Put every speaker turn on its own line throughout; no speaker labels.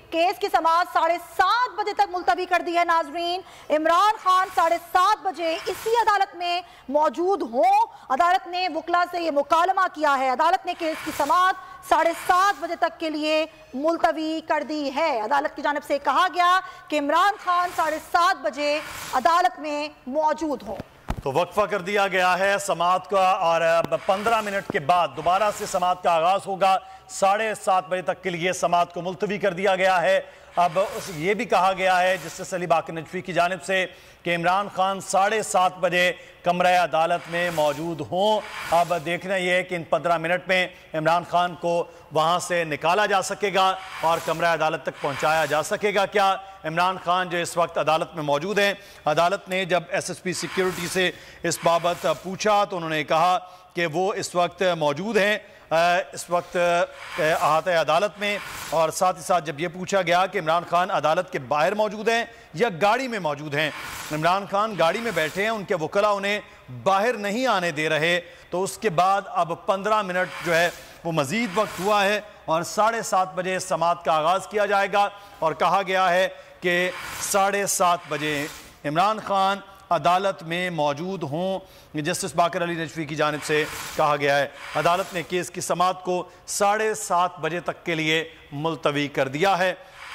Case की समाअत 7:30 बजे तक मुलतवी कर दी है। नाजरीन, इमरान खान 7:30 बजे इसी अदालत में मौजूद हों। अदालत ने वकला से ये मुकालमा किया है। अदालत ने केस की समाअत 7:30 बजे तक के लिए मुलतवी कर दी है। अदालत की जानिब से कहा गया कि इमरान खान 7:30 बजे अदालत में मौजूद हों।
तो वक्फा कर दिया गया है समाअत का और 15 मिनट के बाद दोबारा से समाअत का आगाज होगा। 7:30 बजे तक के लिए समाअत को मुलतवी कर दिया गया है। अब ये भी कहा गया है जस्टिस अली बाकर नजफी की जानिब से कि इमरान खान 7:30 बजे कमरा अदालत में मौजूद हों। अब देखना यह है कि इन 15 मिनट में इमरान खान को वहाँ से निकाला जा सकेगा और कमरा अदालत तक पहुँचाया जा सकेगा क्या। इमरान खान जो इस वक्त अदालत में मौजूद हैं, अदालत ने जब SSP सिक्योरिटी से इस बाबत पूछा तो उन्होंने कहा कि वो इस वक्त मौजूद हैं इस वक्त अहाते अदालत में। और साथ ही साथ जब ये पूछा गया कि इमरान खान अदालत के बाहर मौजूद हैं या गाड़ी में मौजूद हैं, इमरान खान गाड़ी में बैठे हैं, उनके वकला उन्हें बाहर नहीं आने दे रहे। तो उसके बाद अब 15 मिनट जो है वो मज़ीद वक्त हुआ है और 7:30 बजे समाअत का आगाज़ किया जाएगा। और कहा गया है कि 7:30 बजे इमरान खान अदालत में मौजूद हों। जस्टिस बाकर अली नजफी की जानिब से कहा गया है अदालत ने केस की समाअत को 7:30 बजे तक के लिए मुलतवी कर दिया है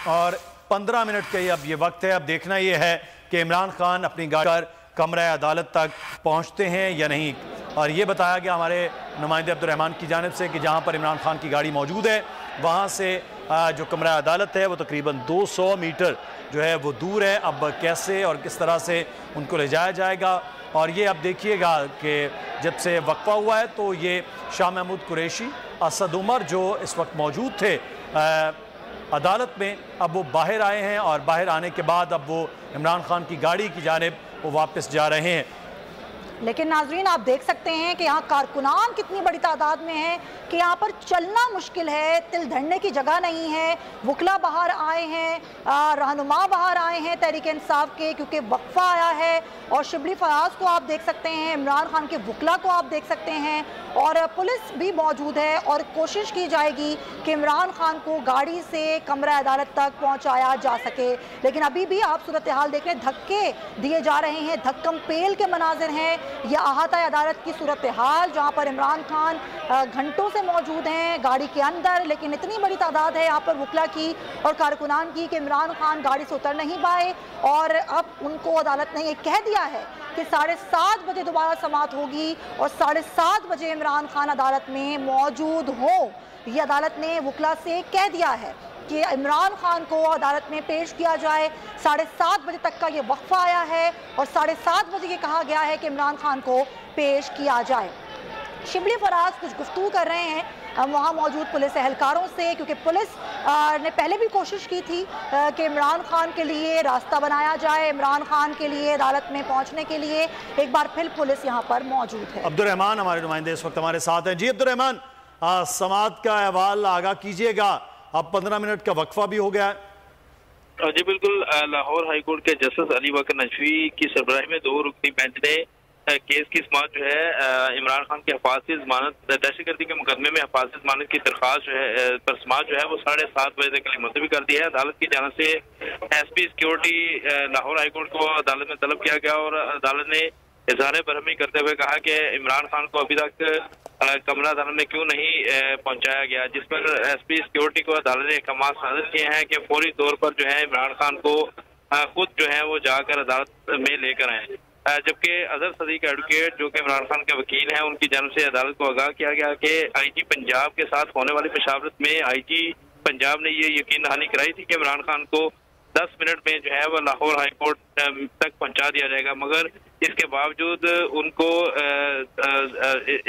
और 15 मिनट का अब ये वक्त है। अब देखना ये है कि इमरान खान अपनी गाड़ी पर कमरा अदालत तक पहुँचते हैं या नहीं। और ये बताया गया हमारे नुमाइंदे अब्दुर्रहमान की जानिब से कि जहाँ पर इमरान खान की गाड़ी मौजूद है वहाँ से जो कमरा अदालत है वो तकरीबन 200 मीटर जो है वो दूर है। अब कैसे और किस तरह से उनको ले जाया जाएगा। और ये अब देखिएगा कि जब से वक्फा हुआ है तो ये शाह महमूद कुरैशी, असद उमर जो इस वक्त मौजूद थे अदालत में, अब वो बाहर आए हैं और बाहर आने के बाद अब वो इमरान खान की गाड़ी की जानिब वो वापस जा रहे हैं।
लेकिन नाजरीन, आप देख सकते हैं कि यहाँ कारकुनान कितनी बड़ी तादाद में है कि यहाँ पर चलना मुश्किल है, तिल धरने की जगह नहीं है। वकला बाहर आए हैं, रहनुमा बाहर आए हैं तहरीक इंसाफ के, क्योंकि वक्फा आया है। और शिबली फयाज को आप देख सकते हैं, इमरान खान के वकला को आप देख सकते हैं और पुलिस भी मौजूद है और कोशिश की जाएगी कि इमरान खान को गाड़ी से कमरा अदालत तक पहुँचाया जा सके। लेकिन अभी भी आप सूरत हाल देख रहे हैं, धक्के दिए जा रहे हैं, धक्कम पेल के मनाजिर हैं। यह अहाता अदालत की सूरत हाल जहाँ पर इमरान खान घंटों से मौजूद हैं गाड़ी के अंदर, लेकिन इतनी बड़ी तादाद है यहाँ पर वकला की और कारकुनान की कि इमरान खान गाड़ी से उतर नहीं पाए। और अब उनको अदालत ने यह कह दिया है कि 7:30 बजे दोबारा समाअत होगी और 7:30 बजे इमरान खान अदालत में मौजूद हों। ये अदालत ने वकला से कह दिया है कि इमरान खान को अदालत में पेश किया जाए। 7:30 बजे तक का ये वक्फा आया है और 7:30 बजे ये कहा गया है कि इमरान खान को पेश किया जाए। शिबली फराज कुछ गुफ्तगू कर रहे हैं वहाँ मौजूद पुलिस एहलकारों से, क्योंकि पुलिस ने पहले भी कोशिश की थी कि इमरान खान के लिए रास्ता बनाया जाए, इमरान खान के लिए अदालत में पहुँचने के लिए। एक बार फिर पुलिस यहाँ पर मौजूद है।
अब्दुर्रहमान हमारे नुमाइंदे इस वक्त हमारे साथ हैं। जी अब्दुर्रहमान, समाअत का अहवाल आगाह कीजिएगा। अब 15 मिनट का वक्फा भी हो गया है।
जी बिल्कुल, लाहौर हाईकोर्ट के जस्टिस अली बाकर नजफी की सरबराही में 2 रुकनी बेंच ने केस की समाअत जो है इमरान खान की हिफाजती जमानत, दहशतगर्दी के मुकदमे में हिफाजती जमानत की दरख्वास्त जो है पर समाअत जो है वो 7:30 बजे तक के लिए मुलतवी कर दी है। अदालत की जानिब से SP सिक्योरिटी लाहौर हाईकोर्ट को अदालत में तलब किया गया और अदालत ने इजहार बरहमी करते हुए कहा कि इमरान खान को अभी तक कमरा अदालत में क्यों नहीं पहुंचाया गया, जिस पर SP सिक्योरिटी को अदालत ने अहकाम साजिश किए हैं कि फौरी तौर पर जो है इमरान खान को खुद जो है वो जाकर अदालत में लेकर आए। जबकि अजहर सदीक एडवोकेट जो कि इमरान खान के वकील हैं, उनकी जानिब से अदालत को आगाह किया गया कि IG पंजाब के साथ होने वाली मुशावरत में IG पंजाब ने ये यकीन दहानी कराई थी कि इमरान खान को 10 मिनट में जो है वह लाहौर हाईकोर्ट तक पहुंचा दिया जाएगा, मगर इसके बावजूद उनको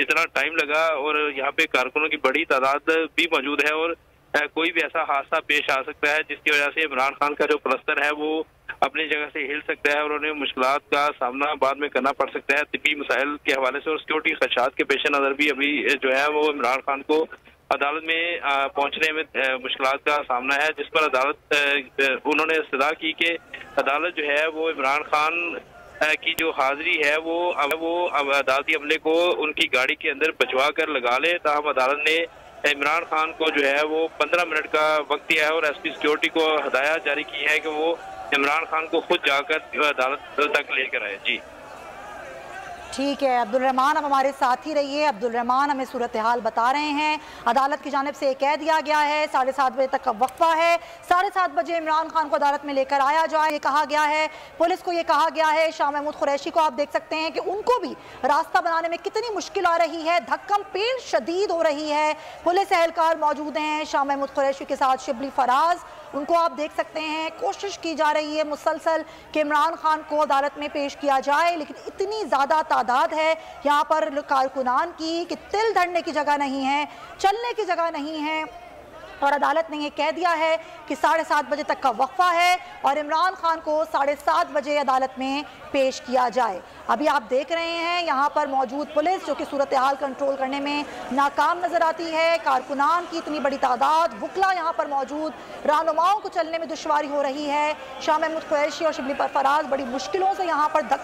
इतना टाइम लगा और यहाँ पे कारकुनों की बड़ी तादाद भी मौजूद है और कोई भी ऐसा हादसा पेश आ सकता है जिसकी वजह से इमरान खान का जो प्लस्तर है वो अपनी जगह से हिल सकता है और उन्हें मुश्किलात का सामना बाद में करना पड़ सकता है तिब्बी मसाइल के हवाले से। और सिक्योरिटी खदशात के पेश नज़र भी अभी जो है वो इमरान खान को अदालत में पहुंचने में मुश्किलात का सामना है, जिस पर अदालत उन्होंने इस्तदा की कि अदालत जो है वो इमरान खान की जो हाजिरी है वो अदालती अमले को उनकी गाड़ी के अंदर भिजवा कर लगा ले। ताहम अदालत ने इमरान खान को जो है वो 15 मिनट का वक्त दिया है और एसपी सिक्योरिटी को हदायत जारी की है कि वो इमरान खान को खुद जाकर अदालत तक लेकर आए। जी
ठीक है अब्दुल रहमान, अब हमारे साथ ही रहिए। अब्दुल रहमान हमें सूरत हाल बता रहे हैं। अदालत की जानिब से कह दिया गया है 7:30 बजे तक का वक्फा है, 7:30 बजे इमरान खान को अदालत में लेकर आया जाए, ये कहा गया है। पुलिस को ये कहा गया है, शाह महमूद कुरैशी को आप देख सकते हैं कि उनको भी रास्ता बनाने में कितनी मुश्किल आ रही है, धक्कम पेल शदीद हो रही है। पुलिस एहलकार मौजूद हैं शाह महमूद कुरैशी के साथ शिबली फराज, उनको आप देख सकते हैं। कोशिश की जा रही है मुसलसल कि इमरान खान को अदालत में पेश किया जाए, लेकिन इतनी ज़्यादा तादाद है यहाँ पर कारकुनान की कि तिल धरने की जगह नहीं है, चलने की जगह नहीं है। और अदालत ने यह कह दिया है कि 7:30 बजे तक का वक्फा है और इमरान खान को 7:30 बजे अदालत में पेश किया जाए। अभी आप देख रहे हैं यहाँ पर मौजूद पुलिस जो कि सूरत हाल कंट्रोल करने में नाकाम नजर आती है। कारकुनान की इतनी बड़ी तादाद, वकला यहाँ पर मौजूद, रहनुमाओं को चलने में दुश्वारी हो रही है। शाह महमूद कुरैशी और शिबली फराज बड़ी मुश्किलों से यहाँ पर